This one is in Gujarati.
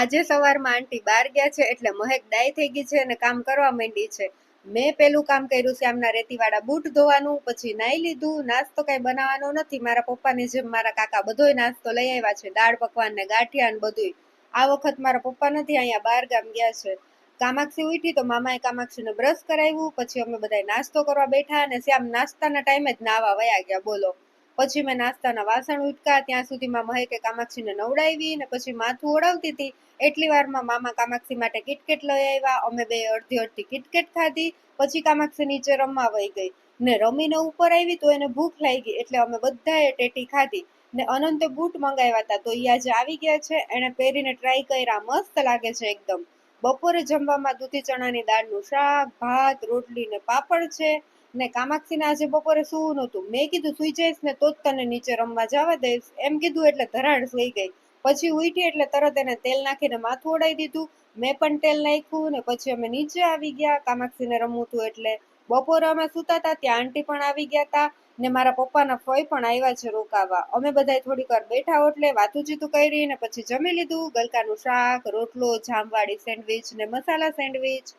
આજે સવારમાં આંટી બહાર ગયા છે એટલે મહેક ડાય થઈ ગઈ છે અને કામ કરવા માંડી છે. મેં પેલું કામ કર્યું છે આમના રેતીવાળા બૂટ ધોવાનું, પછી નાઈ લીધું. નાસ્તો કઈ બનાવવાનો નથી, મારા પપ્પાની જેમ મારા કાકા બધોય નાસ્તો લઈ આવ્યા છે, દાળ પકવાન ને ગાંઠિયા ને બધુંય. આ વખત મારા પપ્પા નથી અહીંયા, બહાર ગામ ગયા છે. કામાક્ષી ઉઠી તો મામાએ કામાક્ષીને બ્રશ કરાવ્યું, પછી અમે બધા નાસ્તો કરવા બેઠા અને શ્યામ નાસ્તાના ટાઈમે જ નાવા વયા ગયા. બોલો. પછી મેં નાસ્તાના વાસણ ઉટકા, ત્યાં સુધીમાં મહેકે કામાક્ષીને નવડાવી ને પછી માથું ઓળાવતી હતી એટલી વારમાં મામા કામાક્ષી માટે કિટકેટ લઈ આવ્યા. અમે બે અડધી અડધી કિટકેટ ખાધી. પછી કામાક્ષી નીચે રમવા વહી ગઈ ને રમીને ઉપર આવી તો એને ભૂખ લાગી એટલે અમે બધાએ ટેટી ખાધી ને અનંતે બૂટ મંગાવ્યા હતા તો ઈ આજે આવી ગયા છે. એને પહેરીને ટ્રાય કર્યા, મસ્ત લાગે છે એકદમ. બપોરે જમવામાં દૂધી ચણાની દાળનું શાક, ભાત, રોટલી ને પાપડ છે. ને કામાક્ષીને આજે બપોરે સૂવું નહોતું. મેં કીધું સુઈ જઈશ ને તો જ તને નીચે રમવા જવા દઈશ એમ કીધું એટલે ધરાડ સુઈ ગઈ. પછી ઉઠી એટલે તરત એને તેલ નાખીને માથું ઓડાઈ દીધું. મેં પણ તેલ નાખ્યું ને પછી અમે નીચે આવી ગયા. કામાક્ષીને રમવું હતું એટલે. બપોરે અમે સૂતા હતા ત્યાં આંટી પણ આવી ગયા હતા ને મારા પપ્પાના ફઈ પણ આવ્યા છે રોકાવા. અમે બધા થોડીક વાર બેઠા એટલે વાતુચીતું કરી ને પછી જમી લીધું. ગલકાનું શાક, રોટલો, જામવાળી સેન્ડવીચ ને મસાલા સેન્ડવીચ.